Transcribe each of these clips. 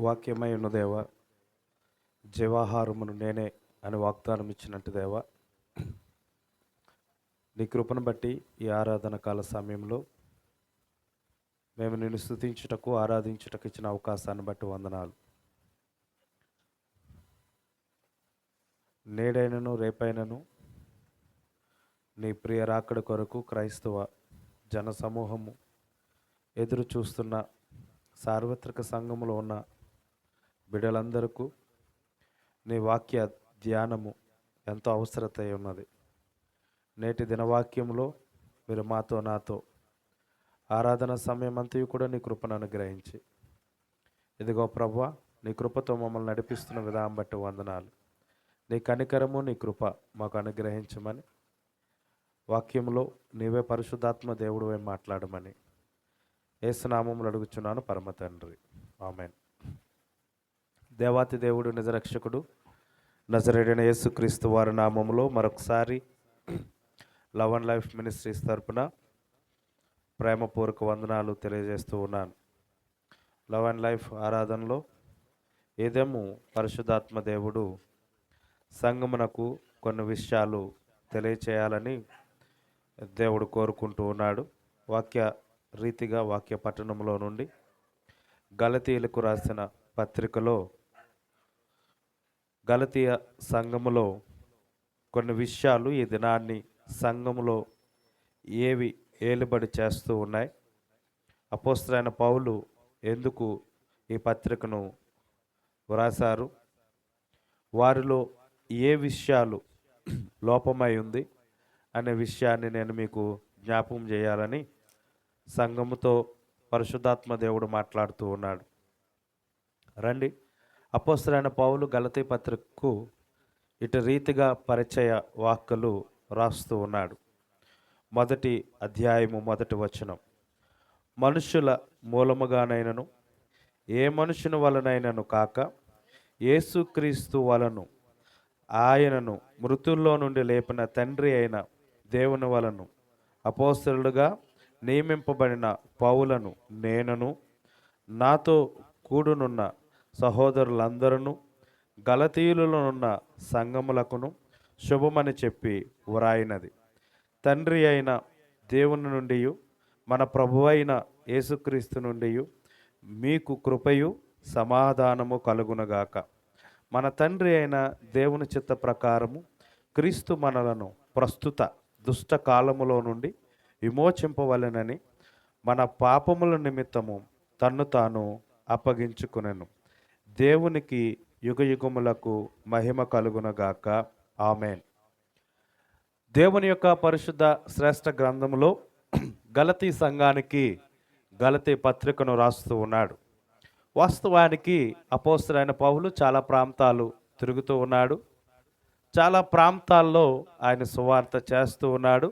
వాక్యమై ఉన్న దేవ, జీవాహారమును నేనే అని వాగ్దానం ఇచ్చినట్టు దేవ, నీ కృపను బట్టి ఈ ఆరాధన కాల సమయంలో మేము నిన్ను స్తుతించుటకు ఆరాధించుటకు ఇచ్చిన అవకాశాన్ని బట్టి వందనాలు. నేడైనను రేపైనను నీ ప్రియ రాకడ కొరకు క్రైస్తవ జన సమూహము ఎదురు చూస్తున్న సార్వత్రిక సంఘములో ఉన్న బిడ్డలందరకు నీ వాక్య ధ్యానము ఎంతో అవసరత ఉన్నది. నేటి దినవాక్యంలో మీరు మాతో నాతో ఆరాధన సమయం అంతయు కూడా నీ కృపను అనుగ్రహించి, ఇదిగో ప్రభువా, నీ కృపతో మమ్మల్ని నడిపిస్తున్న విధానం బట్టి వందనాలు. నీ కనికరము నీ కృప మాకు అనుగ్రహించమని, వాక్యంలో నీవే పరిశుద్ధాత్మ దేవుడివే మాట్లాడమని యేసునామములో అడుగుచున్నాను పరమ తండ్రి, ఆమేన్. దేవాతి దేవుడు నిజరక్షకుడు నజరేయుడైన యేసుక్రీస్తు వారి నామములో మరొకసారి లవ్ అండ్ లైఫ్ మినిస్ట్రీస్ తరపున ప్రేమపూర్వక వందనాలు తెలియజేస్తూ ఉన్నాను. లవ్ అండ్ లైఫ్ ఆరాధనలో ఏదేమో పరిశుద్ధాత్మ దేవుడు సంఘమునకు కొన్ని విషయాలు తెలియచేయాలని దేవుడు కోరుకుంటూ ఉన్నాడు. వాక్య రీతిగా వాక్య పట్టణంలో నుండి గలతీయులకు రాసిన పత్రికలో గలతీయ సంఘములో కొన్ని విషయాలు ఈ దినాన్ని సంఘములో ఏవి ఏలుబడి చేస్తూ ఉన్నాయి, అపోస్తలుడైన పౌలు ఎందుకు ఈ పత్రికను వ్రాసారు, వారిలో ఏ విషయాలు లోపమై ఉంది అనే విషయాన్ని నేను మీకు జ్ఞాపకం చేయాలని సంఘముతో పరిశుద్ధాత్మ దేవుడు మాట్లాడుతూ ఉన్నాడు. రండి, అపోస్తలుడైన పౌలు గలతీ పత్రికకు ఇటు రీతిగా పరిచయ వాక్కులు రాస్తూ ఉన్నాడు. మొదటి అధ్యాయము మొదటి వచనం, మనుషుల మూలముగానైనను ఏ మనుషుని వలనైనను కాక యేసుక్రీస్తు వలను ఆయనను మృతుల్లో నుండి లేపిన తండ్రి అయిన దేవుని వలను అపోస్తలుడుగా నియమింపబడిన పౌలను నేనును నాతో కూడునున్న సహోదరులందరూ గలతీయులలో ఉన్న సంఘములకును శుభమని చెప్పి వ్రాయినది. తండ్రి అయిన దేవుని నుండి మన ప్రభువైన యేసుక్రీస్తు నుండి మీకు కృపయు సమాధానము కలుగునగాక. మన తండ్రి అయిన దేవుని చిత్త ప్రకారము క్రీస్తు మనలను ప్రస్తుత దుష్ట కాలములో నుండి విమోచింపవలెనని మన పాపముల నిమిత్తము తన్ను తాను అప్పగించుకునెను. దేవునికి యుగయుగములకు మహిమ కలుగునగాక, ఆమేన్. దేవుని యొక్క పరిశుద్ధ శ్రేష్ఠ గ్రంథములో గలతీ సంఘానికి గలతీ పత్రికను రాస్తూ ఉన్నాడు. వాస్తవానికి అపోస్తలుడైన పౌలు చాలా ప్రాంతాలు తిరుగుతూ ఉన్నాడు. చాలా ప్రాంతాల్లో ఆయన సువార్త చేస్తూ ఉన్నాడు.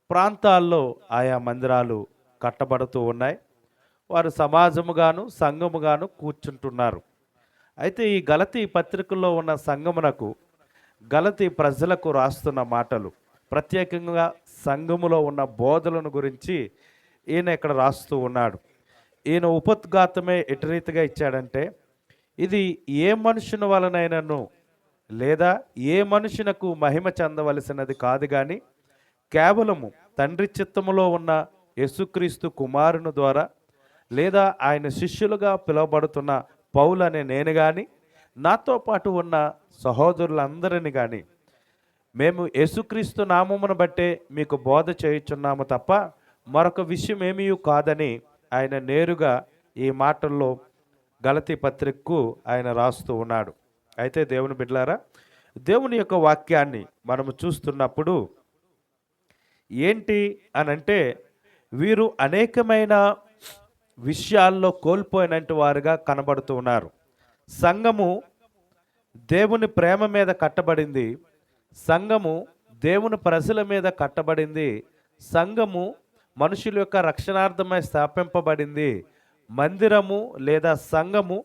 ప్రాంతాల్లో ఆయా మందిరాలు కట్టబడుతూ ఉన్నాయి. వారు సమాజముగాను సంఘముగాను కూర్చుంటున్నారు. అయితే ఈ గలతీ పత్రికల్లో ఉన్న సంఘమునకు గలతీ ప్రజలకు రాస్తున్న మాటలు, ప్రత్యేకంగా సంఘములో ఉన్న బోధలను గురించి ఈయన ఇక్కడ రాస్తూ ఉన్నాడు. ఈయన ఉపద్ఘాతమే ఎటు రీతిగా ఇచ్చాడంటే, ఇది ఏ మనుషుని వలనైనను లేదా ఏ మనుషునకు మహిమ చెందవలసినది కాదు, కానీ కేవలము తండ్రి చిత్తములో ఉన్న యేసుక్రీస్తు కుమారుని ద్వారా లేదా ఆయన శిష్యులుగా పిలువబడుతున్న పౌలు అనే నేను కానీ నాతో పాటు ఉన్న సహోదరులందరిని కానీ మేము యేసుక్రీస్తు నామమును బట్టే మీకు బోధ చేయుచున్నాము తప్ప మరొక విషయం ఏమీ కాదని ఆయన నేరుగా ఈ మాటల్లో గలతీ పత్రికకు ఆయన రాస్తూ ఉన్నాడు. అయితే దేవుని బిడ్డలారా, దేవుని యొక్క వాక్యాన్ని మనము చూస్తున్నప్పుడు ఏంటి అనంటే, వీరు అనేకమైన విషయాల్లో కోల్పోయినట్టు వారుగా కనబడుతూ ఉన్నారు. సంఘము దేవుని ప్రేమ మీద కట్టబడింది, సంఘము దేవుని ప్రజల మీద కట్టబడింది, సంఘము మనుషుల యొక్క రక్షణార్థమై స్థాపింపబడింది, మందిరము లేదా సంఘము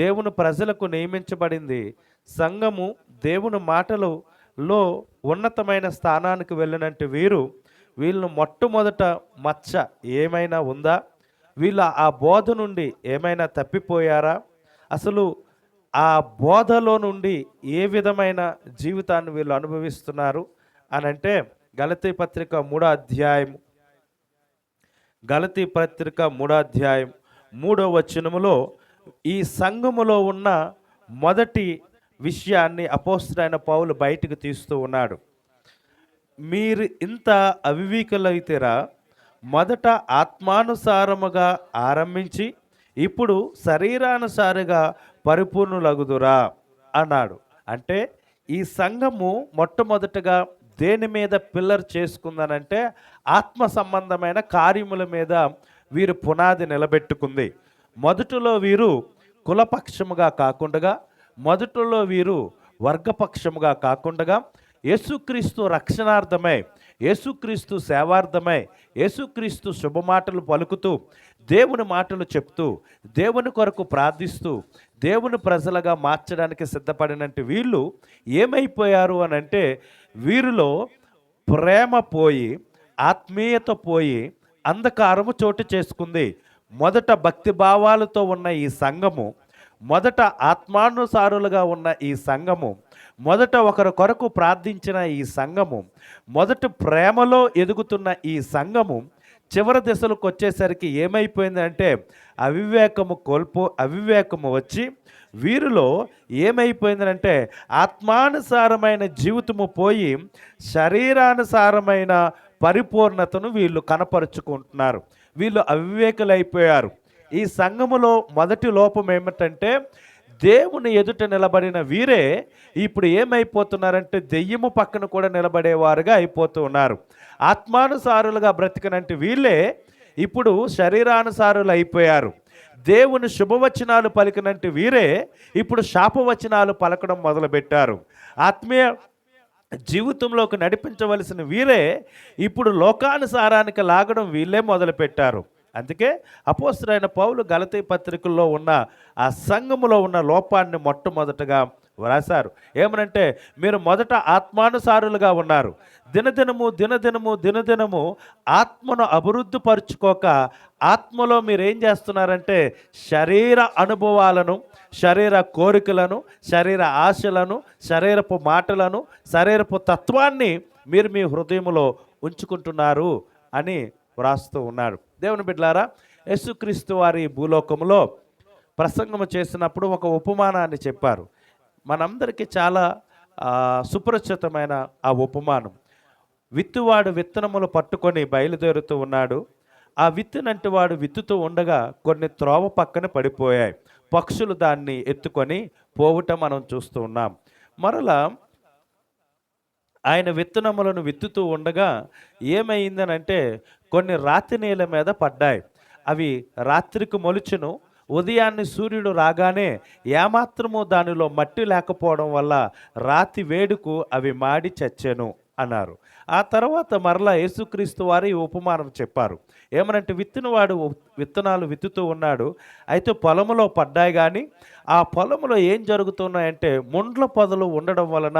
దేవుని ప్రజలకు నియమించబడింది, సంఘము దేవుని మాటలలో ఉన్నతమైన స్థానానికి వెళ్ళినట్టు వీళ్ళను మొట్టమొదట మచ్చ ఏమైనా ఉందా, వీళ్ళ ఆ బోధ నుండి ఏమైనా తప్పిపోయారా, అసలు ఆ బోధలో నుండి ఏ విధమైన జీవితాన్ని వీళ్ళు అనుభవిస్తున్నారు అని అంటే గలతీ పత్రిక 3వ అధ్యాయం 3వ వచనములో ఈ సంఘములో ఉన్న మొదటి విషయాన్ని అపోస్తలుడైన పౌలు బయటికి తీస్తూ ఉన్నాడు. మీరు ఇంత అవివేకులైతేరా, మొదట ఆత్మానుసారముగా ఆరంభించి ఇప్పుడు శరీరానుసారిగా పరిపూర్ణులగుదురా అన్నాడు. అంటే ఈ సంఘము మొట్టమొదటగా దేని మీద పిల్లర్ చేసుకుందనంటే ఆత్మ సంబంధమైన కార్యముల మీద వీరు పునాది నిలబెట్టుకుంది. మొదటిలో వీరు కులపక్షముగా కాకుండా, మొదటిలో వీరు వర్గపక్షముగా కాకుండా, యేసుక్రీస్తు రక్షణార్థమై, యేసుక్రీస్తు సేవార్థమై, యేసుక్రీస్తు శుభమాటలు పలుకుతూ, దేవుని మాటలు చెప్తూ, దేవుని కొరకు ప్రార్థిస్తూ, దేవుని ప్రజలుగా మార్చడానికి సిద్ధపడినట్టు వీళ్ళు ఏమైపోయారు అని అంటే, వీరిలో ప్రేమ పోయి, ఆత్మీయత పోయి, అంధకారము చోటు చేసుకుంది. మొదట భక్తి భావాలతో ఉన్న ఈ సంఘము, మొదట ఆత్మానుసారులుగా ఉన్న ఈ సంఘము, మొదట ఒకరి కొరకు ప్రార్థించిన ఈ సంఘము, మొదట ప్రేమలో ఎదుగుతున్న ఈ సంఘము చివరి దశలకు వచ్చేసరికి ఏమైపోయిందంటే అవివేకము వచ్చి వీరిలో ఏమైపోయిందంటే ఆత్మానుసారమైన జీవితము పోయి శరీరానుసారమైన పరిపూర్ణతను వీళ్ళు కనపరుచుకుంటున్నారు. వీళ్ళు అవివేకులైపోయారు. ఈ సంఘములో మొదటి లోపం ఏమిటంటే దేవుని ఎదుట నిలబడిన వీరే ఇప్పుడు ఏమైపోతున్నారంటే దెయ్యము పక్కన కూడా నిలబడేవారుగా అయిపోతూ ఉన్నారు. ఆత్మానుసారులుగా బ్రతికనంటే వీళ్ళే ఇప్పుడు శరీరానుసారులు అయిపోయారు. దేవుని శుభవచనాలు పలికినంటే వీరే ఇప్పుడు శాపవచనాలు పలకడం మొదలుపెట్టారు. ఆత్మీయ జీవితంలోకి నడిపించవలసిన వీరే ఇప్పుడు లోకానుసారానికి లాగడం వీళ్ళే మొదలుపెట్టారు. అందుకే అపోస్తలుడైన పౌలు గలతీ పత్రికల్లో ఉన్న ఆ సంఘములో ఉన్న లోపాన్ని మొట్టమొదటగా వ్రాసారు. ఏమనంటే మీరు మొదట ఆత్మానుసారులుగా ఉన్నారు. దినదినము ఆత్మను అభివృద్ధి పరుచుకోక ఆత్మలో మీరు ఏం చేస్తున్నారంటే శరీర అనుభవాలను, శరీర కోరికలను, శరీర ఆశలను, శరీరపు మాటలను, శరీరపు తత్వాన్ని మీరు మీ హృదయంలో ఉంచుకుంటున్నారు అని వ్రాస్తూ ఉన్నాడు. దేవుని బిడ్డలారా, యేసుక్రీస్తు వారి భూలోకంలో ప్రసంగం చేసినప్పుడు ఒక ఉపమానాన్ని చెప్పారు. మనందరికీ చాలా సుపరిచితమైన ఆ ఉపమానం. విత్తువాడు విత్తనములు పట్టుకొని బయలుదేరుతూ ఉన్నాడు. ఆ విత్తినంటి వాడు విత్తుతూ ఉండగా కొన్ని త్రోవ పక్కన పడిపోయాయి. పక్షులు దాన్ని ఎత్తుకొని పోవటం మనం చూస్తూ ఉన్నాం. మరలా ఆయన విత్తనములను విత్తుతూ ఉండగా ఏమైందనంటే కొన్ని రాతి నేల మీద పడ్డాయి. అవి రాత్రికి మొలుచును, ఉదయాన్నే సూర్యుడు రాగానే ఏమాత్రము దానిలో మట్టి లేకపోవడం వల్ల రాతి వేడుకు అవి మాడి చచ్చెను అన్నారు. ఆ తర్వాత మరలా యేసుక్రీస్తు వారి ఉపమానం చెప్పారు. ఏమనంటే విత్తినవాడు విత్తనాలు విత్తుతూ ఉన్నాడు. అయితే పొలములో పడ్డాయి, కానీ ఆ పొలములో ఏం జరుగుతున్నాయంటే ముండ్ల పొదలు ఉండడం వలన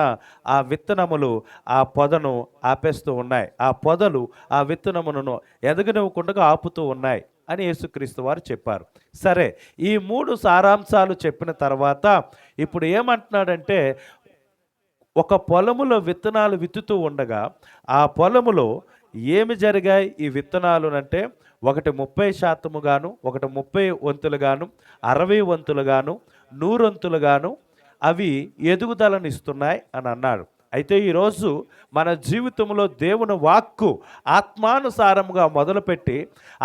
ఆ విత్తనములు ఆ పొదను ఆపేస్తూ ఉన్నాయి. ఆ పొదలు ఆ విత్తనములను ఎదగనివ్వకుండా ఆపుతూ ఉన్నాయి అని యేసుక్రీస్తు వారు చెప్పారు. సరే, ఈ 3 సారాంశాలు చెప్పిన తర్వాత ఇప్పుడు ఏమంటున్నాడంటే ఒక పొలములో విత్తనాలు విత్తుతూ ఉండగా ఆ పొలములో ఏమి జరిగాయి ఈ విత్తనాలు అంటే ఒకటి 30% గాను, ఒకటి 30 వంతులు గాను, 60 వంతులు గాను, 100 వంతులు గాను అవి ఎదుగుదలను ఇస్తున్నాయి అని అన్నాడు. అయితే ఈరోజు మన జీవితంలో దేవుని వాక్కు ఆత్మానుసారముగా మొదలుపెట్టి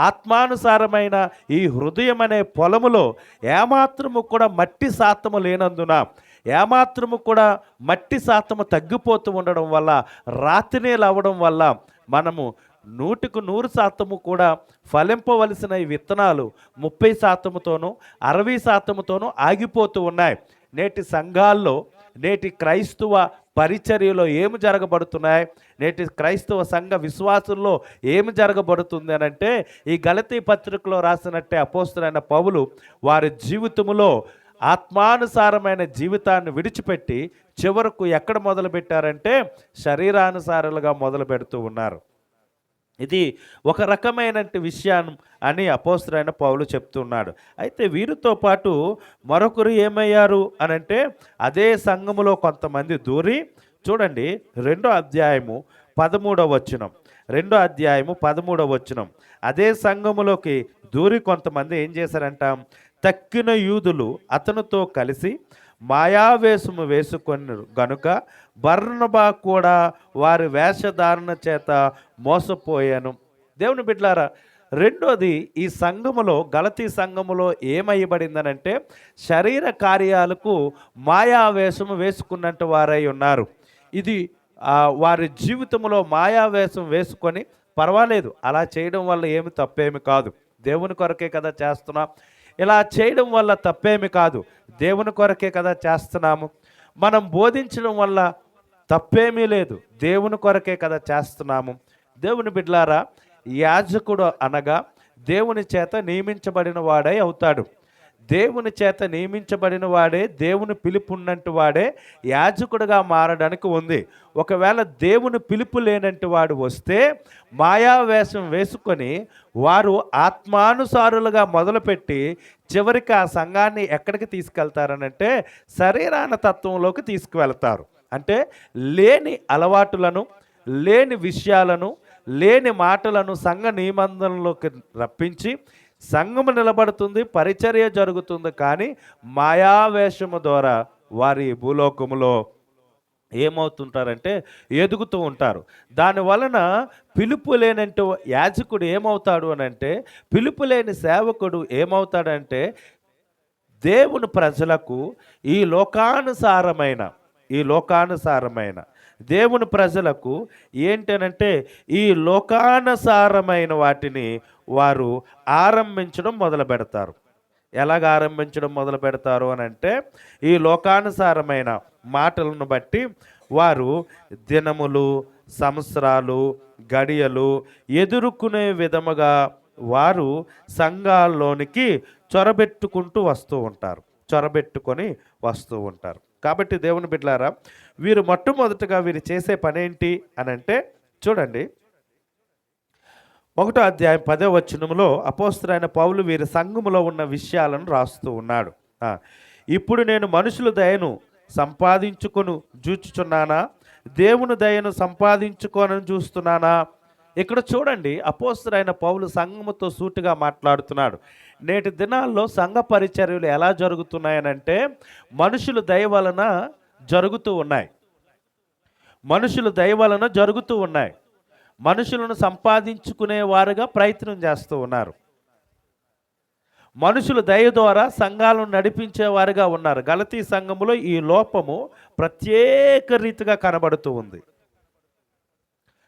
ఆత్మానుసారమైన ఈ హృదయం అనే పొలములో ఏమాత్రము కూడా మట్టి శాతము లేనందున, ఏమాత్రము కూడా మట్టి శాతము తగ్గిపోతూ ఉండడం వల్ల, రాతినేలు అవ్వడం వల్ల మనము 100% కూడా ఫలింపవలసిన ఈ విత్తనాలు 30%తోనూ 60%తోనూ ఆగిపోతూ ఉన్నాయి. నేటి సంఘాల్లో, నేటి క్రైస్తవ పరిచర్యలో ఏమి జరగబడుతున్నాయి, నేటి క్రైస్తవ సంఘ విశ్వాసుల్లో ఏమి జరగబడుతుంది అని అంటే ఈ గలతీ పత్రికలో రాసినట్టే అపోస్తలుడైన పౌలు వారి జీవితంలో ఆత్మానుసారమైన జీవితాన్ని విడిచిపెట్టి చివరకు ఎక్కడ మొదలుపెట్టారంటే శరీరానుసారులుగా మొదలు పెడుతూ ఉన్నారు. ఇది ఒక రకమైన విషయం అని అపోస్తలుడైన పౌలు చెప్తున్నాడు. అయితే వీరితో పాటు మరొకరు ఏమయ్యారు అనంటే, అదే సంఘములో కొంతమంది దూరి చూడండి, 2వ అధ్యాయము 13వ వచనం. 2వ అధ్యాయము 13వ వచనం. అదే సంఘములోకి దూరి కొంతమంది ఏం చేశారంట, తక్కిన యూదులు అతనితో కలిసి మాయావేషము వేసుకొని గనుక బర్నబా కూడా వారి వేషధారణ చేత మోసపోయాను. దేవుని బిడ్డలారా, రెండోది, ఈ సంఘములో, గలతీ సంఘములో ఏమయ్యబడిందనంటే, శరీర కార్యాలకు మాయావేషము వేసుకున్నట్టు వారై ఉన్నారు. ఇది వారి జీవితంలో మాయావేషం వేసుకొని, పర్వాలేదు అలా చేయడం వల్ల ఏమి తప్పేమి కాదు, దేవుని కొరకే కదా చేస్తున్నాం, ఇలా చేయడం వల్ల తప్పేమి కాదు, దేవుని కొరకే కదా చేస్తున్నాము, మనం బోధించడం వల్ల తప్పేమీ లేదు, దేవుని కొరకే కదా చేస్తున్నాము. దేవుని బిడ్డలారా, యాజకుడు అనగా దేవుని చేత నియమించబడిన వాడై అవుతాడు. దేవుని చేత నియమించబడిన వాడే, దేవుని పిలుపున్నట్టు వాడే యాజకుడిగా మారడానికి ఉంది. ఒకవేళ దేవుని పిలుపు లేనంటి వాడు వస్తే మాయావేషం వేసుకొని వారు ఆత్మానుసారులుగా మొదలుపెట్టి చివరికి ఆ సంఘాన్ని ఎక్కడికి తీసుకెళ్తారనంటే శరీరాన తత్వంలోకి తీసుకువెళ్తారు. అంటే లేని అలవాటులను, లేని విషయాలను, లేని మాటలను సంఘ నిబంధనలోకి రప్పించి సంఘము నిలబడుతుంది, పరిచర్య జరుగుతుంది, కానీ మాయావేషము ద్వారా వారి భూలోకములో ఏమవుతుంటారంటే ఎదుగుతూ ఉంటారు. దానివలన పిలుపు లేనంటూ యాజకుడు ఏమవుతాడు అనంటే, పిలుపు లేని సేవకుడు ఏమవుతాడంటే, దేవుని ప్రజలకు ఈ లోకానుసారమైన దేవుని ప్రజలకు ఏంటనంటే ఈ లోకానుసారమైన వాటిని వారు ఆరంభించడం మొదలు పెడతారు. ఎలాగ ఆరంభించడం మొదలు పెడతారు అని అంటే, ఈ లోకానుసారమైన మాటలను బట్టి వారు దినములు, సంవత్సరాలు, గడియలు ఎదుర్కొనే విధముగా వారు సంఘాల్లోనికి చొరబెట్టుకొని వస్తూ ఉంటారు. కాబట్టి దేవుని బిడ్డలారా, వీరు మొట్టమొదటిగా వీరు చేసే పనేంటి అని అంటే, చూడండి, 1వ అధ్యాయం 10వ వచనంలో అపోస్తలుడైన పౌలు వీరి సంఘములో ఉన్న విషయాలను రాస్తూ ఉన్నాడు. ఇప్పుడు నేను మనుషుల దయను సంపాదించుకొని చూచుచున్నానా, దేవుని దయను సంపాదించుకోనని చూస్తున్నానా? ఇక్కడ చూడండి, అపోస్తలుడైన పౌలు సంఘముతో సూటిగా మాట్లాడుతున్నాడు. నేటి దినాల్లో సంఘ పరిచర్యలు ఎలా జరుగుతున్నాయనంటే మనుషుల దయ వలన జరుగుతూ ఉన్నాయి. మనుషులను సంపాదించుకునే వారుగా ప్రయత్నం చేస్తూ ఉన్నారు. మనుషుల దయ ద్వారా సంఘాలను నడిపించే వారుగా ఉన్నారు. గలతీ సంఘములో ఈ లోపము ప్రత్యేక రీతిగా కనబడుతూ ఉంది.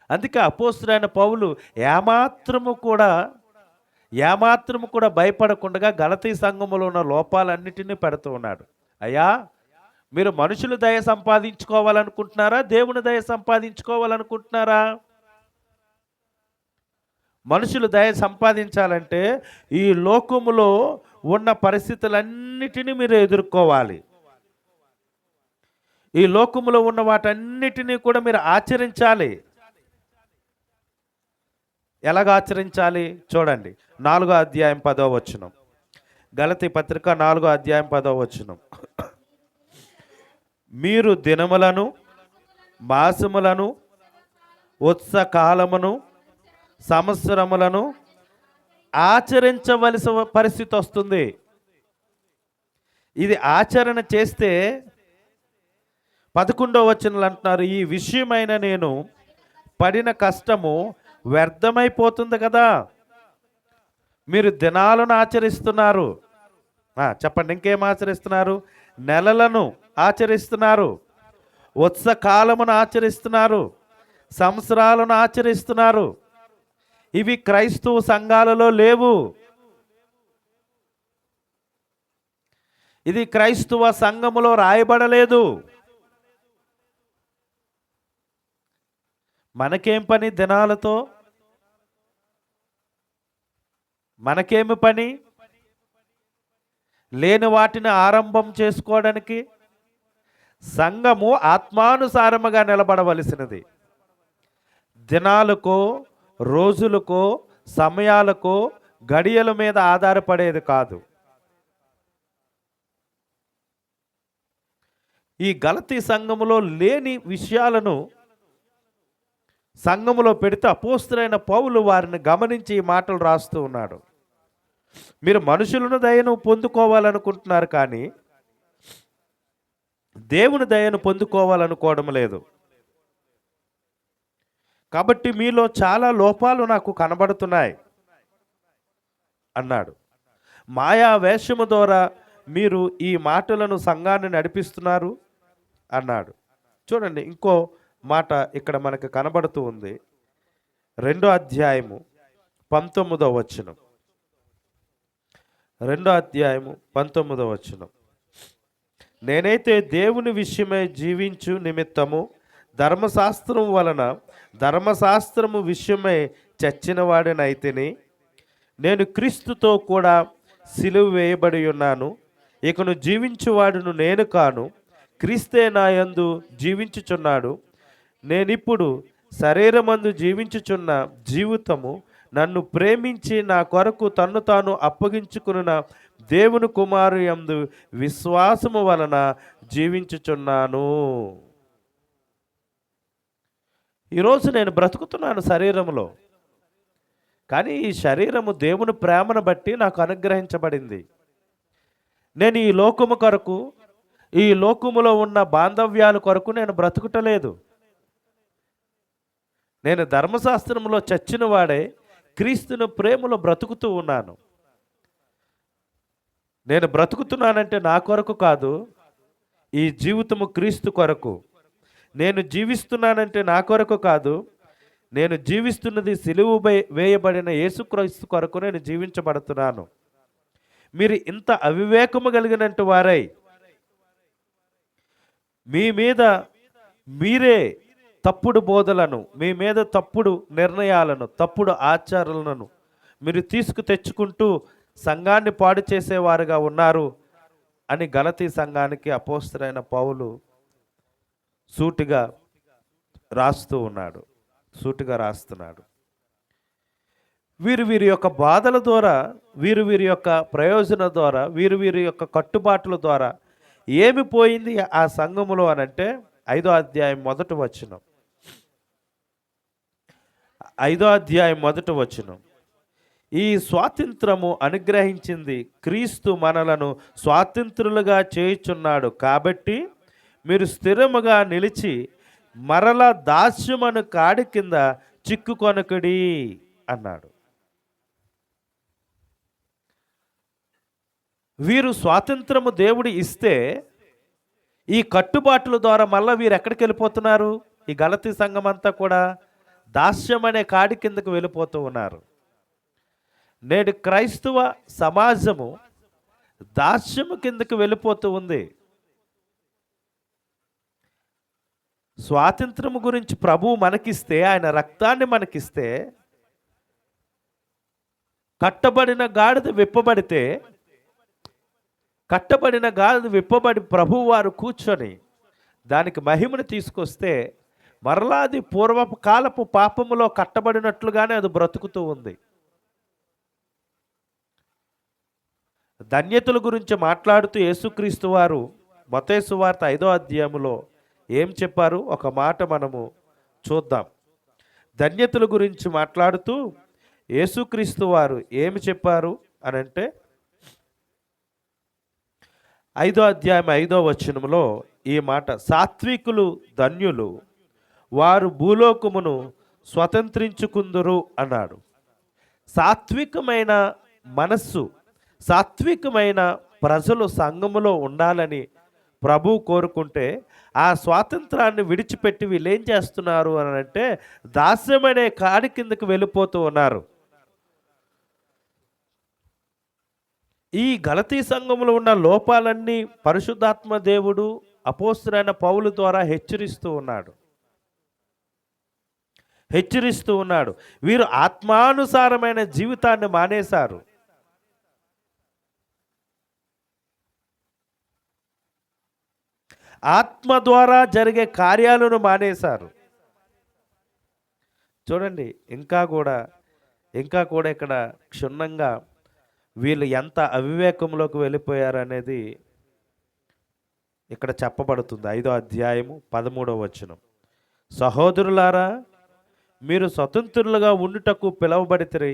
అందుకే అపోస్తలుడైన పౌలు ఏమాత్రము కూడా భయపడకుండా గలతీ సంఘములో ఉన్న లోపాలన్నిటినీ పెడుతూ ఉన్నాడు. అయ్యా, మీరు మనుషుల దయ సంపాదించుకోవాలనుకుంటున్నారా, దేవుని దయ సంపాదించుకోవాలనుకుంటున్నారా? మనుషుల దయ సంపాదించాలంటే ఈ లోకములో ఉన్న పరిస్థితులన్నిటినీ మీరు ఎదుర్కోవాలి. ఈ లోకములో ఉన్న వాటన్నిటినీ కూడా మీరు ఆచరించాలి. ఎలాగ ఆచరించాలి చూడండి, 4వ అధ్యాయం 10వ వచనం. గలతీ పత్రిక 4వ అధ్యాయం 10వ వచనం. మీరు దినములను, మాసములను, ఉత్సకాలమును, సంవత్సరములను ఆచరించవలసిన పరిస్థితి వస్తుంది. ఇది ఆచరణ చేస్తే 11వ వచనంలో అంటున్నారు, ఈ విషయమైన నేను పడిన కష్టము వ్యర్థమైపోతుంది కదా. మీరు దినాలను ఆచరిస్తున్నారు, చెప్పండి, ఇంకేం ఆచరిస్తున్నారు? నెలలను ఆచరిస్తున్నారు, ఉత్సకాలమును ఆచరిస్తున్నారు, సంవత్సరాలను ఆచరిస్తున్నారు. ఇవి క్రైస్తవ సంఘాలలో లేవు. ఇది క్రైస్తవ సంఘములో రాయబడలేదు. మనకేం పని దినాలతో? మనకేమి పని? లేని వాటిని ఆరంభం చేసుకోవడానికి. సంఘము ఆత్మానుసారముగా నిలబడవలసినది. దినాలకో, రోజులకో, సమయాలకో, గడియల మీద ఆధారపడేది కాదు. ఈ గలతీ సంఘములో లేని విషయాలను సంఘములో పెడితే అపోస్తలుడైన పౌలు వారిని గమనించి ఈ మాటలు రాస్తూ ఉన్నాడు. మీరు మనుషులను దయను పొందుకోవాలనుకుంటున్నారు, కానీ దేవుని దయను పొందుకోవాలనుకోవడం లేదు. కాబట్టి మీలో చాలా లోపాలు నాకు కనబడుతున్నాయి అన్నాడు. మాయా వేషము ద్వారా మీరు ఈ మాటలను సంఘాన్ని నడిపిస్తున్నారు అన్నాడు. చూడండి, ఇంకో మాట ఇక్కడ మనకు కనబడుతూ ఉంది. 2వ అధ్యాయము 19వ వచనం. 2వ అధ్యాయము 19వ వచనం. నేనైతే దేవుని విషయమై జీవించు నిమిత్తము ధర్మశాస్త్రం వలన ధర్మశాస్త్రము విషయమై చచ్చిన వాడినైతిని. నేను క్రీస్తుతో కూడా సిలువ వేయబడి ఉన్నాను. ఇకను జీవించువాడును నేను కాను, క్రీస్తే నా యందు జీవించుచున్నాడు. నేనిప్పుడు శరీరమందు జీవించుచున్న జీవితము నన్ను ప్రేమించి నా కొరకు తన్ను తాను అప్పగించుకున్న దేవుని కుమారు యందు విశ్వాసము వలన జీవించుచున్నాను. ఈరోజు నేను బ్రతుకుతున్నాను శరీరములో, కానీ ఈ శరీరము దేవుని ప్రేమను బట్టి నాకు అనుగ్రహించబడింది. నేను ఈ లోకము కొరకు, ఈ లోకములో ఉన్న బాంధవ్యాల కొరకు నేను బ్రతుకుటలేదు. నేను ధర్మశాస్త్రంలో చచ్చిన వాడే క్రీస్తును ప్రేమలో బ్రతుకుతూ ఉన్నాను. నేను బ్రతుకుతున్నానంటే నా కొరకు కాదు, ఈ జీవితము క్రీస్తు కొరకు. నేను జీవిస్తున్నానంటే నా కొరకు కాదు, నేను జీవిస్తున్నది సిలువ వేయబడిన యేసుక్రీస్తు కొరకు నేను జీవించబడుతున్నాను. మీరు ఇంత అవివేకము కలిగినట్టు వారై మీ మీద మీరే తప్పుడు బోధలను, మీ మీద తప్పుడు నిర్ణయాలను, తప్పుడు ఆచారాలను మీరు తీసుకు తెచ్చుకుంటూ సంఘాన్ని పాడు చేసేవారుగా ఉన్నారు అని గలతీ సంఘానికి అపోస్తలుడైన పౌలు సూటిగా రాస్తున్నాడు. వీరి యొక్క బాధల ద్వారా, వీరి యొక్క ప్రయోజనం ద్వారా, వీరి యొక్క కట్టుబాట్ల ద్వారా ఏమి పోయింది ఆ సంఘములో అనంటే 5వ అధ్యాయం 1వ వచనం. 5వ అధ్యాయం 1వ వచనం. ఈ స్వాతంత్రము అనుగ్రహించింది క్రీస్తు మనలను స్వాతంత్రులుగా చేయుచున్నాడు. కాబట్టి మీరు స్థిరముగా నిలిచి మరల దాస్యమను కాడి కింద చిక్కుకొనకుడి అన్నాడు. వీరు స్వాతంత్రము దేవుడు ఇస్తే ఈ కట్టుబాట్ల ద్వారా మళ్ళీ వీరు ఎక్కడికి వెళ్ళిపోతున్నారు? ఈ గలతీ సంఘం అంతా కూడా దాస్యం అనే కాడి కిందకు వెళ్ళిపోతూ ఉన్నారు. నేడు క్రైస్తవ సమాజము దాస్యము కిందకు వెళ్ళిపోతూ ఉంది. స్వాతంత్రము గురించి ప్రభువు మనకిస్తే, ఆయన రక్తాన్ని మనకిస్తే, కట్టబడిన గాడిద విప్పబడి ప్రభువు వారు కూర్చొని దానికి మహిమను తీసుకొస్తే మరలాది పూర్వపు కాలపు పాపములో కట్టబడినట్లుగానే అది బ్రతుకుతూ ఉంది. ధన్యతల గురించి మాట్లాడుతూ యేసుక్రీస్తు వారు మత్తయి సువార్త 5వ అధ్యాయములో ఏం చెప్పారు? ఒక మాట మనము చూద్దాం. ధన్యతల గురించి మాట్లాడుతూ యేసుక్రీస్తు వారు ఏమి చెప్పారు అనంటే 5వ అధ్యాయం 5వ వచనంలో ఈ మాట, సాత్వికులు ధన్యులు, వారు భూలోకమును స్వతంత్రించుకుందురు అన్నాడు. సాత్వికమైన మనస్సు, సాత్వికమైన ప్రజలు సంఘములో ఉండాలని ప్రభు కోరుకుంటే ఆ స్వాతంత్రాన్ని విడిచిపెట్టి వీళ్ళు ఏం చేస్తున్నారు అని అంటే దాస్యమనే కాడి కిందకు వెళ్ళిపోతూ ఉన్నారు. ఈ గలతీ సంఘములో ఉన్న లోపాలన్నీ పరిశుద్ధాత్మ దేవుడు అపోస్తలుడైన పౌలు ద్వారా హెచ్చరిస్తూ ఉన్నాడు. వీరు ఆత్మానుసారమైన జీవితాన్ని మానేశారు. ఆత్మ ద్వారా జరిగే కార్యాలను మానేశారు. చూడండి, ఇంకా కూడా ఇక్కడ క్షుణ్ణంగా వీళ్ళు ఎంత అవివేకంలోకి వెళ్ళిపోయారనేది ఇక్కడ చెప్పబడుతుంది. 5వ అధ్యాయము 13వ వచనం. సహోదరులారా, మీరు స్వతంత్రులుగా ఉండుటకు పిలువబడితిరి.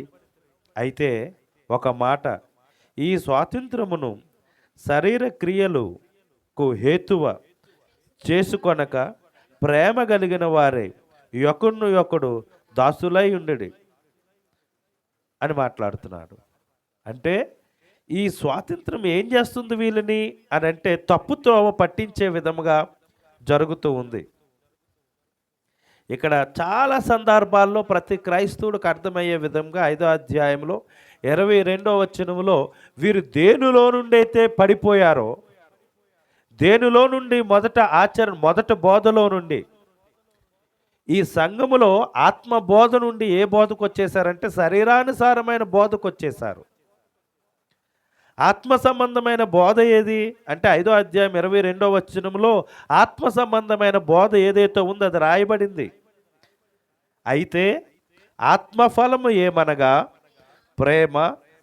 అయితే ఒక మాట, ఈ స్వాతంత్రమును శరీర క్రియలకు హేతువ చేసుకొనక ప్రేమ కలిగిన వారే ఒకడు దాసులై ఉండడి అని మాట్లాడుతున్నాడు. అంటే ఈ స్వాతంత్రం ఏం చేస్తుంది వీళ్ళని అని అంటే తప్పుతోవ పట్టించే విధముగా జరుగుతూ ఉంది. ఇక్కడ చాలా సందర్భాల్లో ప్రతి క్రైస్తవుడికి అర్థమయ్యే విధంగా 5వ అధ్యాయంలో 22వ వచనంలో వీరు దేనిలో నుండి అయితే పడిపోయారో, దేనిలో నుండి మొదట బోధలో నుండి ఈ సంఘములో ఆత్మ బోధ నుండి ఏ బోధకు వచ్చేసారంటే శరీరానుసారమైన బోధకు వచ్చేసారు. ఆత్మ సంబంధమైన బోధ ఏది అంటే 5వ అధ్యాయం 22వ వచనంలో ఆత్మ సంబంధమైన బోధ ఏదైతే ఉందో అది రాయబడింది. అయితే ఆత్మఫలము ఏమనగా ప్రేమ,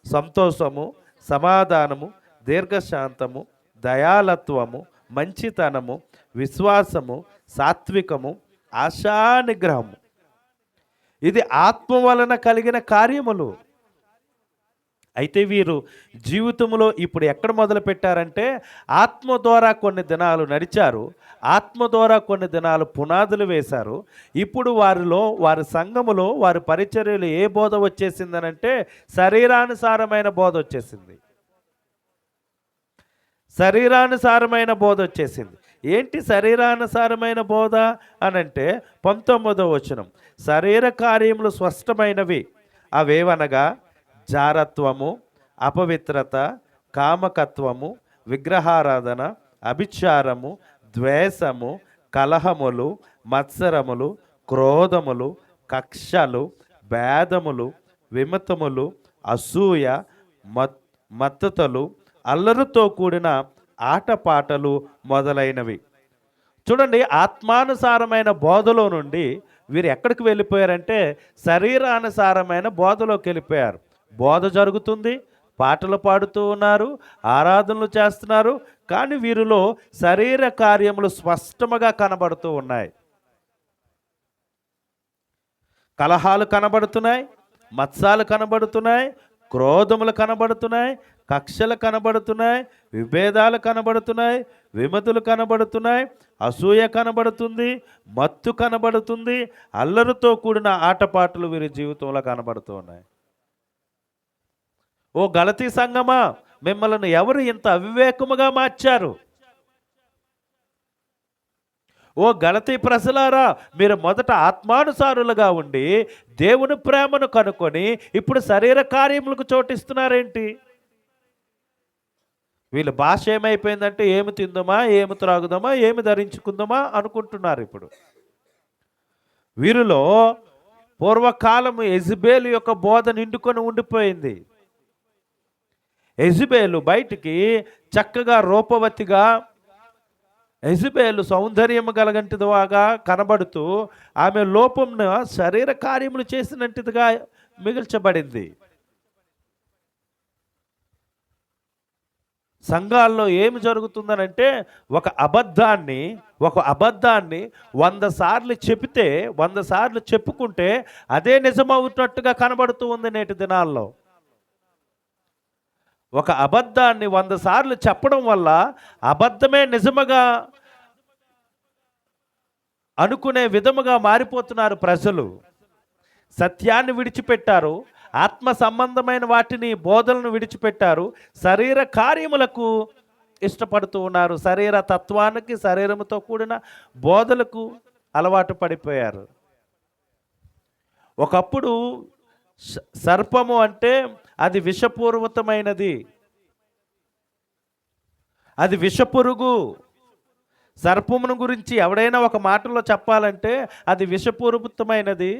సంతోషము, సమాధానము, దీర్ఘశాంతము, దయాలత్వము, మంచితనము, విశ్వాసము, సాత్వికము, ఆశా నిగ్రహము. ఇది ఆత్మ వలన కలిగిన కార్యములు. అయితే వీరు జీవితంలో ఇప్పుడు ఎక్కడ మొదలు పెట్టారంటే ఆత్మ ద్వారా కొన్ని దినాలు నడిచారు, ఆత్మ ద్వారా కొన్ని దినాలు పునాదులు వేశారు. ఇప్పుడు వారి సంఘములో వారి పరిచర్యలు ఏ బోధ వచ్చేసిందనంటే శరీరానుసారమైన బోధ వచ్చేసింది. శరీరానుసారమైన బోధ వచ్చేసింది. ఏంటి శరీరానుసారమైన బోధ అనంటే 19వ వచనం, శరీర కార్యములు స్పష్టమైనవి, అవేవనగా జారత్వము, అపవిత్రత, కామకత్వము, విగ్రహారాధన, అభిచారము, ద్వేషము, కలహములు, మత్సరములు, క్రోధములు, కక్షలు, భేదములు, విమతములు, అసూయ, మత్తతలు, అల్లరితో కూడిన ఆటపాటలు మొదలైనవి. చూడండి, ఆత్మానుసారమైన బోధలో నుండి వీరు ఎక్కడికి వెళ్ళిపోయారంటే శరీరానుసారమైన బోధలోకి వెళ్ళిపోయారు. బోధ జరుగుతుంది, పాటలు పాడుతూ ఉన్నారు, ఆరాధనలు చేస్తున్నారు, కానీ వీరిలో శరీర కార్యములు స్పష్టంగా కనబడుతూ ఉన్నాయి. కలహాలు కనబడుతున్నాయి, మత్సాలు కనబడుతున్నాయి, క్రోధములు కనబడుతున్నాయి, కక్షలు కనబడుతున్నాయి, విభేదాలు కనబడుతున్నాయి, విమతులు కనబడుతున్నాయి, అసూయ కనబడుతుంది, మత్తు కనబడుతుంది, అల్లరితో కూడిన ఆటపాటలు వీరి జీవితంలో కనబడుతూ ఉన్నాయి. ఓ గలతీ సంఘమా, మిమ్మల్ని ఎవరు ఇంత అవివేకముగా మార్చారు? ఓ గలతీ ప్రజలారా, మీరు మొదట ఆత్మానుసారులుగా ఉండి దేవుని ప్రేమను కనుక్కొని ఇప్పుడు శరీర కార్యములకు చోటిస్తున్నారేంటి? వీళ్ళ భాష ఏమైపోయిందంటే ఏమి తిందామా, ఏమి త్రాగుదామా, ఏమి ధరించుకుందామా అనుకుంటున్నారు. ఇప్పుడు వీరిలో పూర్వకాలము యెజబేలు యొక్క బోధ నిండుకొని ఉండిపోయింది. యెజబేలు బయటికి చక్కగా రూపవతిగా, యెజబేలు సౌందర్యం గలగంటిదిగా కనబడుతూ ఆమె లోపంను శరీర కార్యములు చేసినట్టుగా మిగిల్చబడింది. సంఘాల్లో ఏమి జరుగుతుందనంటే ఒక అబద్ధాన్ని 100 సార్లు చెబితే 100 సార్లు చెప్పుకుంటే అదే నిజమవుతున్నట్టుగా కనబడుతూ ఉంది నేటి దినాల్లో. ఒక అబద్ధాన్ని 100 సార్లు చెప్పడం వల్ల అబద్ధమే నిజముగా అనుకునే విధముగా మారిపోతున్నారు ప్రజలు. సత్యాన్ని విడిచిపెట్టారు, ఆత్మ సంబంధమైన వాటిని బోధలను విడిచిపెట్టారు, శరీర కార్యములకు ఇష్టపడుతూ ఉన్నారు. శరీర తత్వానికి, శరీరముతో కూడిన బోధలకు అలవాటు పడిపోయారు. ఒకప్పుడు సర్పము అంటే అది విషపూరితమైనది, అది విషపురుగు. సర్పమును గురించి ఎవడైనా ఒక మాటలో చెప్పాలంటే అది విషపూరితమైనది,